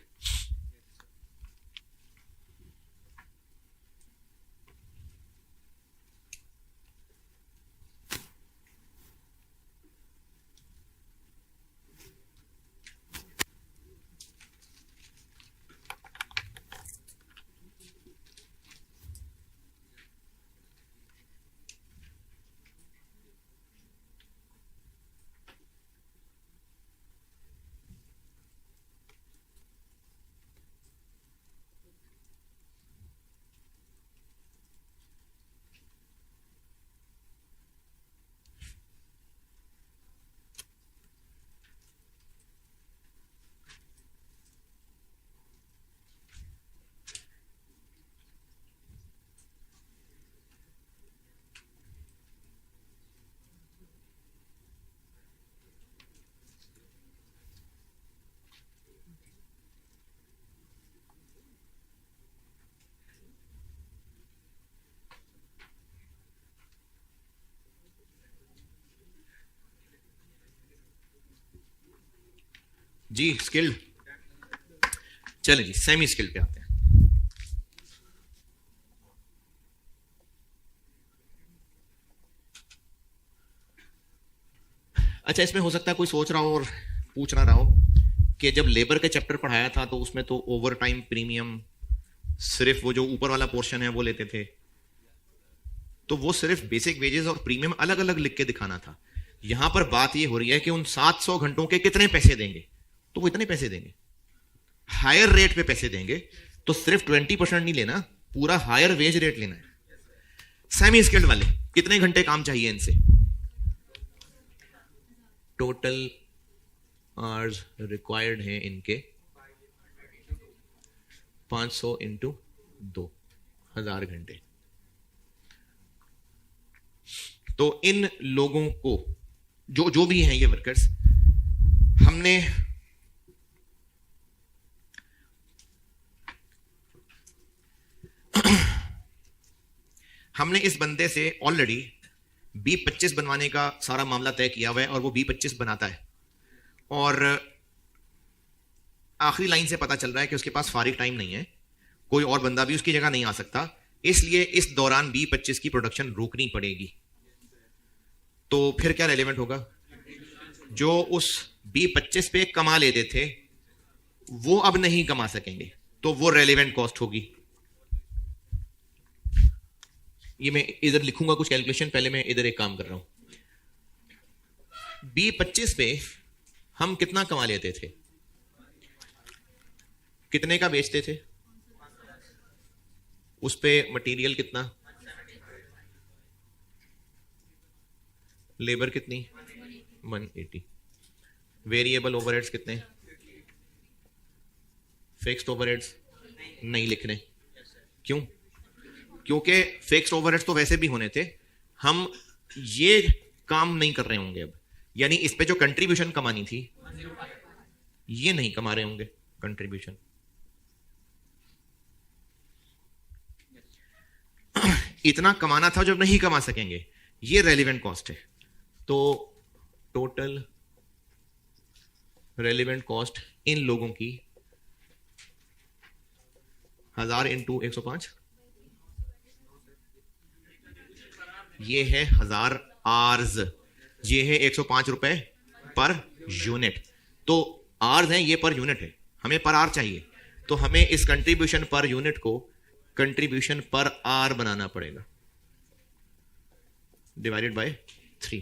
जी, स्किल्ड। चले जी, सेमी स्किल्ड पे आते हैं। अच्छा, इसमें हो सकता है कोई सोच रहा हो और पूछ ना रहा हो कि जब लेबर का चैप्टर पढ़ाया था तो उसमें तो ओवर टाइम प्रीमियम सिर्फ वो जो ऊपर वाला पोर्शन है वो लेते थे, तो वो सिर्फ बेसिक वेजेस और प्रीमियम अलग अलग लिख के दिखाना था। यहां पर बात ये हो रही है कि उन 700 घंटों के कितने पैसे देंगे, तो वो इतने पैसे देंगे, हायर रेट पे पैसे देंगे, तो सिर्फ 20% नहीं लेना, पूरा हायर वेज रेट लेना है। सेमी स्किल्ड वाले कितने घंटे काम चाहिए इनसे, टोटल आवर्स रिक्वायर्ड हैं इनके 500 इंटू 2,000 घंटे। तो इन लोगों को जो भी हैं ये वर्कर्स, हमने इस बंदे से ऑलरेडी B25 बनवाने का सारा मामला तय किया हुआ है और वो B25 बनाता है, और आखिरी लाइन से पता चल रहा है कि उसके पास फारिग टाइम नहीं है, कोई और बंदा भी उसकी जगह नहीं आ सकता, इसलिए इस दौरान B25 की प्रोडक्शन रोकनी पड़ेगी। तो फिर क्या रेलेवेंट होगा, जो उस B25 पे कमा लेते थे वो अब नहीं कमा सकेंगे, तो वो रेलेवेंट कॉस्ट होगी। ये मैं इधर लिखूंगा कुछ कैलकुलेशन, पहले मैं इधर एक काम कर रहा हूं। B25 पे हम कितना कमा लेते थे, कितने का बेचते थे, उस पे मटेरियल कितना, लेबर कितनी 180, वेरिएबल ओवरहेड्स कितने, फिक्स्ड ओवरहेड्स नहीं लिखने, क्यों, क्योंकि फिक्स्ड ओवरहेड्स तो वैसे भी होने थे, हम ये काम नहीं कर रहे होंगे अब, यानी इस पे जो कंट्रीब्यूशन कमानी थी ये नहीं कमा रहे होंगे कंट्रीब्यूशन। इतना कमाना था जो नहीं कमा सकेंगे, ये रेलिवेंट कॉस्ट है। तो टोटल रेलिवेंट कॉस्ट इन लोगों की 1000 इंटू 105, ये है 1000 आर्स, ये है 105 रुपए पर यूनिट। तो आर्स हैं, ये पर यूनिट है, हमें पर आर चाहिए, तो हमें इस कंट्रीब्यूशन पर यूनिट को कंट्रीब्यूशन पर आर बनाना पड़ेगा, डिवाइडेड बाय 3,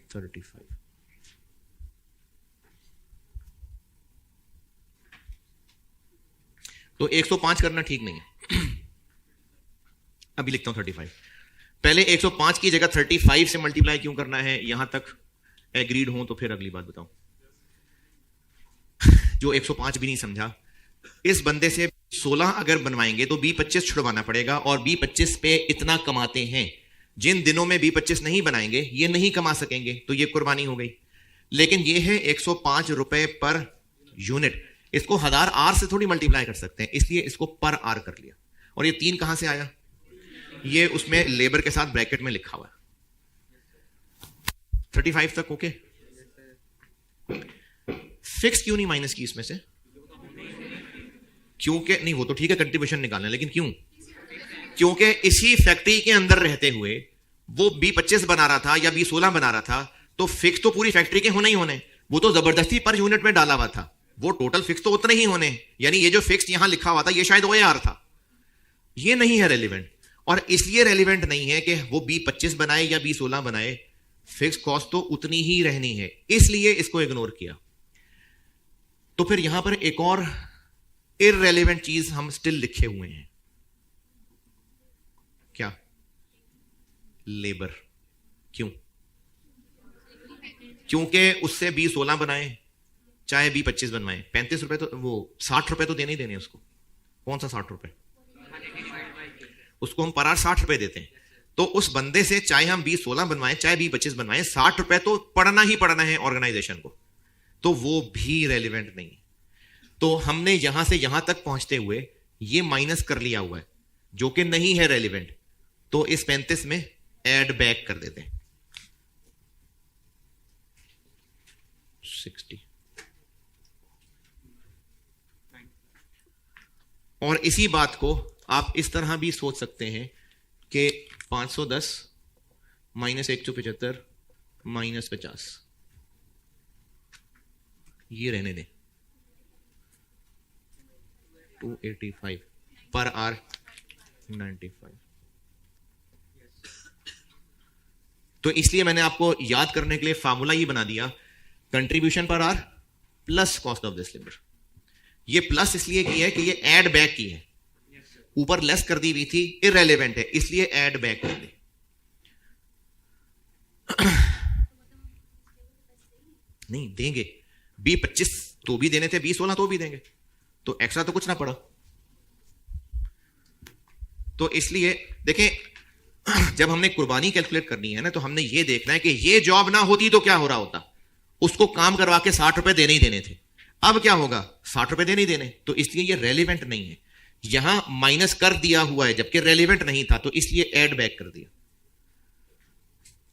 35। तो 105 करना ठीक नहीं है, अभी लिखता हूं 35। पहले 105 की जगह 35 से मल्टीप्लाई क्यों करना है, यहां तक एग्रीड हो तो फिर अगली बात बताऊं। जो 105 भी नहीं समझा, इस बंदे से 16 अगर बनवाएंगे तो B25 छुड़वाना पड़ेगा, और B25 पे इतना कमाते हैं, जिन दिनों में B25 नहीं बनाएंगे ये नहीं कमा सकेंगे, तो ये कुर्बानी हो गई। लेकिन ये है 105 रुपए पर यूनिट, इसको 1000 आर से थोड़ी मल्टीप्लाई कर सकते हैं, इसलिए इसको पर आर कर लिया। और ये 3 कहां से आया, ये उसमें लेबर के साथ ब्रैकेट में लिखा हुआ है। 35 तक ओके। फिक्स क्यों नहीं माइनस की इसमें से, क्योंकि नहीं, वो तो ठीक है कंट्रीब्यूशन निकालना, लेकिन क्यों, क्योंकि इसी फैक्ट्री के अंदर रहते हुए वो B25 बना रहा था या B16 बना रहा था, तो फिक्स तो पूरी फैक्ट्री के होने ही होने, वो तो जबरदस्ती पर यूनिट में डाला हुआ था, वो टोटल फिक्स तो उतने ही होने, यानी ये जो फिक्स यहां लिखा हुआ था ये शायद OAR था, ये नहीं है रेलिवेंट। और इसलिए रेलिवेंट नहीं है कि वो B25 बनाए या B16 बनाए, फिक्स कॉस्ट तो उतनी ही रहनी है, इसलिए इसको इग्नोर किया। तो फिर यहां पर एक और इररेलेवेंट चीज हम स्टिल लिखे हुए हैं, क्या, लेबर। क्यों, क्योंकि उससे B16 बनाए चाहे B25 बनवाए, 35 रुपए तो, वो 60 रुपए तो देने ही देने उसको, कौन सा 60 रुपए, उसको हम पर आर 60 रुपए देते हैं, तो उस बंदे से चाहे हम B16 बनवाएं चाहे B25 बनवाएं, 60 रुपए तो पड़ना ही पड़ना है ऑर्गेनाइजेशन को, तो वो भी रेलिवेंट नहीं। तो हमने यहां से यहां तक पहुंचते हुए ये माइनस कर लिया हुआ है, जो कि नहीं है रेलिवेंट, तो इस 35 में ऐड बैक कर देते हैं 60। और इसी बात को आप इस तरह भी सोच सकते हैं कि 510 माइनस 175 माइनस 50, ये रहने दें, 285 पर आर 95। तो इसलिए मैंने आपको याद करने के लिए फार्मूला ही बना दिया, कंट्रीब्यूशन पर R plus cost of this labour. ये प्लस इसलिए की है कि ये ऐड बैक की है, ऊपर लेस कर दी हुई थी, इररेलेवेंट है, इसलिए ऐड बैक कर दी। नहीं देंगे, B25 तो भी देने थे, B16 तो भी देंगे, तो एक्स्ट्रा तो कुछ ना पड़ा। तो इसलिए देखें, जब हमने कुर्बानी कैलकुलेट करनी है ना, तो हमने ये देखना है कि ये जॉब ना होती तो क्या हो रहा होता। उसको काम करवा के 60 रुपए देने ही देने थे, अब क्या होगा, 60 रुपए देने ही देने। तो इसलिए ये रेलिवेंट नहीं है, यहां माइनस कर दिया हुआ है जबकि रेलिवेंट नहीं था, तो इसलिए ऐड बैक कर दिया।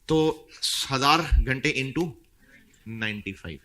तो 1000 घंटे इंटू 95।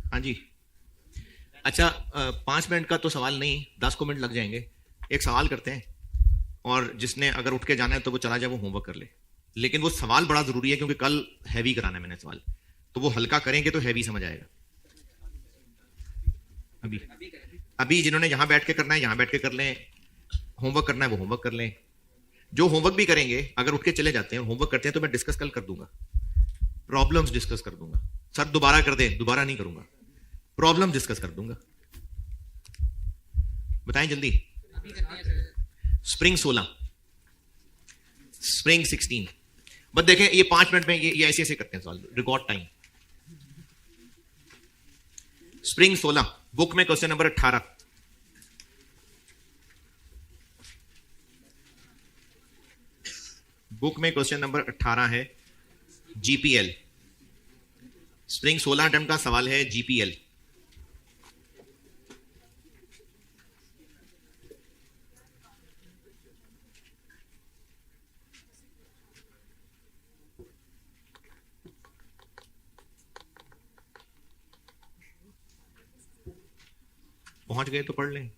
हाँ जी, अच्छा 5 मिनट का तो सवाल नहीं, 10 को मिनट लग जाएंगे। एक सवाल करते हैं, और जिसने अगर उठ के जाना है तो वो चला जाए, वो होमवर्क कर ले। लेकिन वो सवाल बड़ा जरूरी है, क्योंकि कल हैवी कराना है मैंने सवाल, तो वो हल्का करेंगे तो हैवी समझ आएगा। अभी अभी जिन्होंने यहां बैठ के करना है यहां बैठ के कर लें, होमवर्क करना है वो होमवर्क कर लें। जो होमवर्क भी करेंगे, अगर उठ के चले जाते हैं और होमवर्क करते हैं, तो मैं डिस्कस कल कर दूंगा, प्रॉब्लम्स डिस्कस कर दूंगा। सर दोबारा कर दे, दोबारा नहीं करूंगा, प्रॉब्लम डिस्कस कर दूंगा। बताएं जल्दी। Spring 16, spring 16। बस देखें, ये 5 मिनट में ये ऐसे ऐसे करते हैं सवाल, रिकॉर्ड टाइम। स्प्रिंग 16 बुक में क्वेश्चन नंबर 18। बुक में क्वेश्चन नंबर 18 है जीपीएल। स्प्रिंग 16 टर्म का सवाल है जीपीएल। पहुंच गए तो पढ़ लें।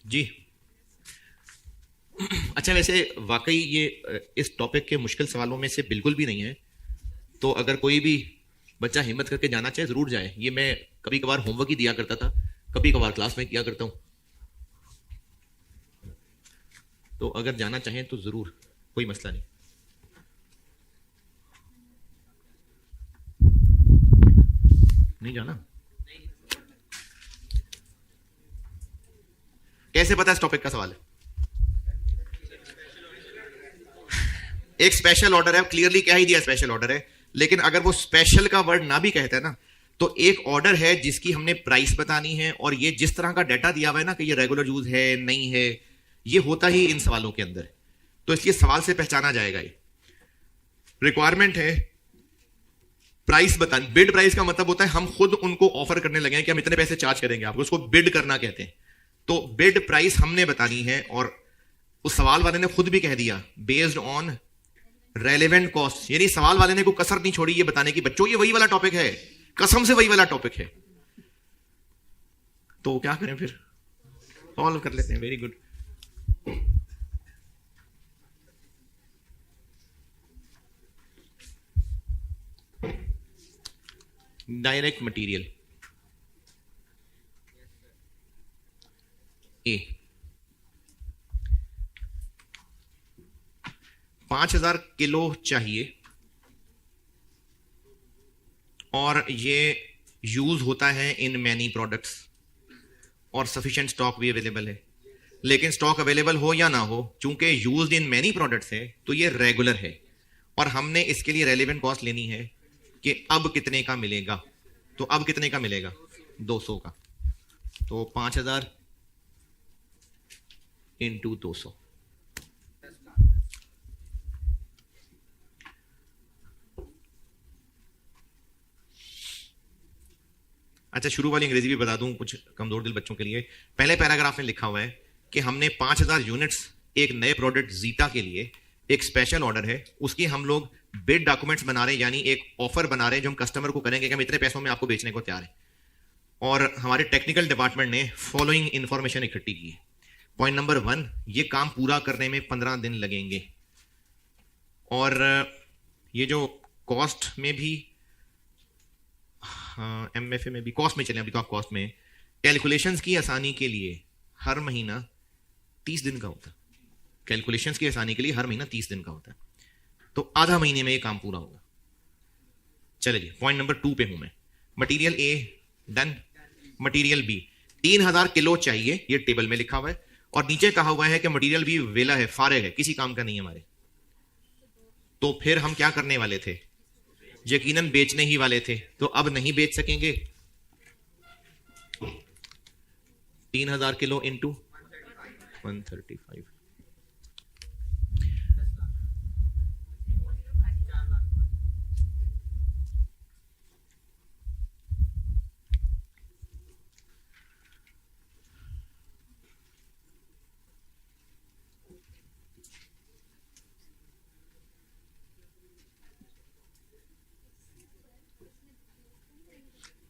जी। अच्छा, वैसे वाकई ये इस टॉपिक के मुश्किल सवालों में से बिल्कुल भी नहीं है। तो अगर कोई भी बच्चा हिम्मत करके जाना चाहे जरूर जाए। ये मैं कभी कभार होमवर्क ही दिया करता था, कभी कभार क्लास में किया करता हूं। तो अगर जाना चाहें तो जरूर, कोई मसला नहीं। नहीं जाना? कैसे पता इस टॉपिक का सवाल है? एक स्पेशल ऑर्डर है, क्लियरली कह ही दिया स्पेशल ऑर्डर है। लेकिन अगर वो स्पेशल का वर्ड ना भी कहता है ना, तो एक ऑर्डर है जिसकी हमने प्राइस बतानी है, और ये जिस तरह का डाटा दिया हुआ है ना कि ये रेगुलर यूज है नहीं है, ये होता ही इन सवालों के अंदर। तो इसलिए सवाल से पहचाना जाएगा। ये रिक्वायरमेंट है प्राइस बतानी। बिड प्राइस का मतलब होता है हम खुद उनको ऑफर करने लगे हैं कि हम इतने पैसे चार्ज करेंगे आपको, उसको बिड करना कहते हैं। तो बिड प्राइस हमने बतानी है, और उस सवाल वाले ने खुद भी कह दिया बेस्ड ऑन रेलेवेंट कॉस्ट। यानी सवाल वाले ने कोई कसर नहीं छोड़ी ये बताने की बच्चों ये वही वाला टॉपिक है, कसम से वही वाला टॉपिक है। तो क्या करें फिर? सॉल्व कर लेते हैं। Very good. Direct material A 5000 kilo चाहिए, और ये यूज होता है इन मैनी प्रोडक्ट्स, और सफिशिएंट स्टॉक भी अवेलेबल है। लेकिन स्टॉक अवेलेबल हो या ना हो, चूंकि यूज्ड इन मैनी प्रोडक्ट्स है तो ये रेगुलर है, और हमने इसके लिए रेलेवेंट कॉस्ट लेनी है कि अब कितने का मिलेगा। तो अब कितने का मिलेगा? 200 का। तो 5000 इंटू 200। अच्छा, शुरू वाली अंग्रेजी भी बता दूं कुछ कमजोर दिल बच्चों के लिए। पहले पैराग्राफ में लिखा हुआ है कि हमने 5000 यूनिट्स एक नए प्रोडक्ट जीटा के लिए, एक स्पेशल ऑर्डर है, उसकी हम लोग बिड डॉक्यूमेंट्स बना रहे हैं, यानी एक ऑफर बना रहे हैं जो हम कस्टमर को करेंगे कि हम इतने पैसों में आपको बेचने को तैयार हैं। और हमारे टेक्निकल डिपार्टमेंट ने फॉलोइंग इंफॉर्मेशन इकट्ठी की है। पॉइंट नंबर 1, ये काम पूरा करने में 15 दिन लगेंगे। और ये जो कॉस्ट में भी, एमएफए में भी कॉस्ट में चले, अभी तो आप कॉस्ट में, कैलकुलेशंस की आसानी के लिए हर महीना 30 दिन का होता है। कैलकुलेशंस की आसानी के लिए हर महीना 30 दिन का होता है, तो आधा महीने में ये काम पूरा होगा। चलिए पॉइंट नंबर 2 पे हूं मैं। Material A done. Material B 3000 kilo चाहिए, ये टेबल में लिखा हुआ है, और नीचे कहा हुआ है कि मटेरियल भी वेला है, फारे है, किसी काम का नहीं है हमारे। तो फिर हम क्या करने वाले थे? यकीनन बेचने ही वाले थे। तो अब नहीं बेच सकेंगे। 3000 किलो इंटू 135।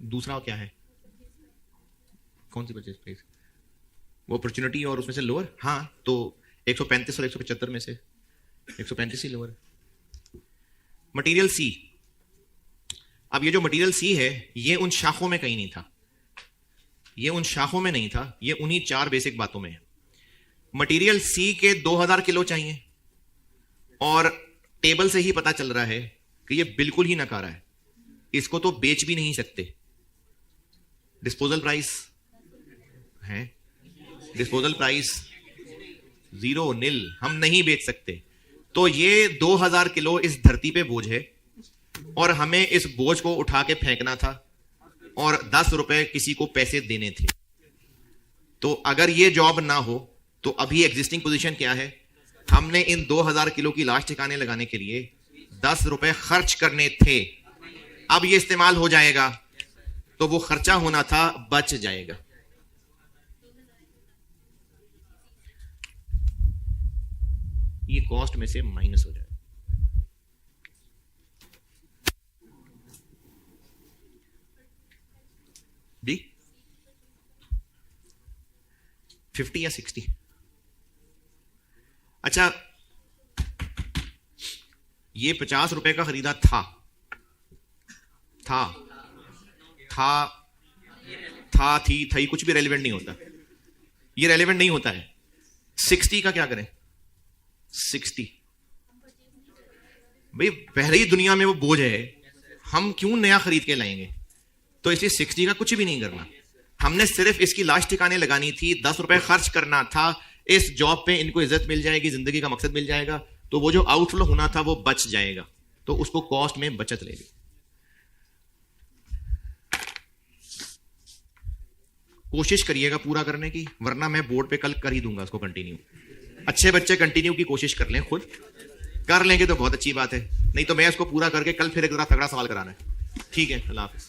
दूसरा क्या है? कौन सी परचेज प्राइस? वो अपॉर्चुनिटी और उसमें से लोअर। हाँ, तो 135 और 175 में से 135 ही लोअर। मटेरियल सी। अब ये जो मटेरियल सी है, ये उन शाखों में कहीं नहीं था, ये उन शाखों में नहीं था, ये उन्हीं 4 बेसिक बातों में है। मटेरियल सी के 2000 किलो चाहिए, और टेबल से ही पता चल रहा है कि ये बिल्कुल ही नकारा है, इसको तो बेच भी नहीं सकते। डिस्पोजल प्राइस है, डिस्पोजल प्राइस 0 निल, हम नहीं बेच सकते। तो ये 2000 किलो इस धरती पे बोझ है, और हमें इस बोझ को उठा के फेंकना था, और 10 रुपए किसी को पैसे देने थे। तो अगर ये जॉब ना हो तो अभी एग्जिस्टिंग पोजीशन क्या है? हमने इन 2000 किलो की लाश ठिकाने लगाने के लिए 10 रुपए खर्च करने थे। अब ये इस्तेमाल हो जाएगा, तो वो खर्चा होना था बच जाएगा। ये कॉस्ट में से माइनस हो जाएगा। डी 50 या 60? अच्छा, ये 50 रुपए का खरीदा था थी, कुछ भी रेलिवेंट नहीं होता, ये रेलिवेंट नहीं होता है। 60 का क्या करें? 60 भाई पहले ही दुनिया में वो बोझ है, हम क्यों नया खरीद के लाएंगे? तो इसलिए 60 का कुछ भी नहीं करना, हमने सिर्फ इसकी लाश ठिकाने लगानी थी, 10 रुपए खर्च करना था, इस जॉब पे इनको इज्जत मिल जाएगी, जिंदगी का मकसद मिल जाएगा, तो वो जो आउटफ्लो होना था वो बच जाएगा, तो उसको कॉस्ट में बचत लेगी। कोशिश करिएगा पूरा करने की, वरना मैं बोर्ड पे कल कर ही दूंगा उसको कंटिन्यू। अच्छे बच्चे कंटिन्यू की कोशिश कर लें, खुद कर लेंगे तो बहुत अच्छी बात है, नहीं तो मैं इसको पूरा करके कल फिर एक तगड़ा सवाल कराना है। ठीक है, अल्लाह हाफिज।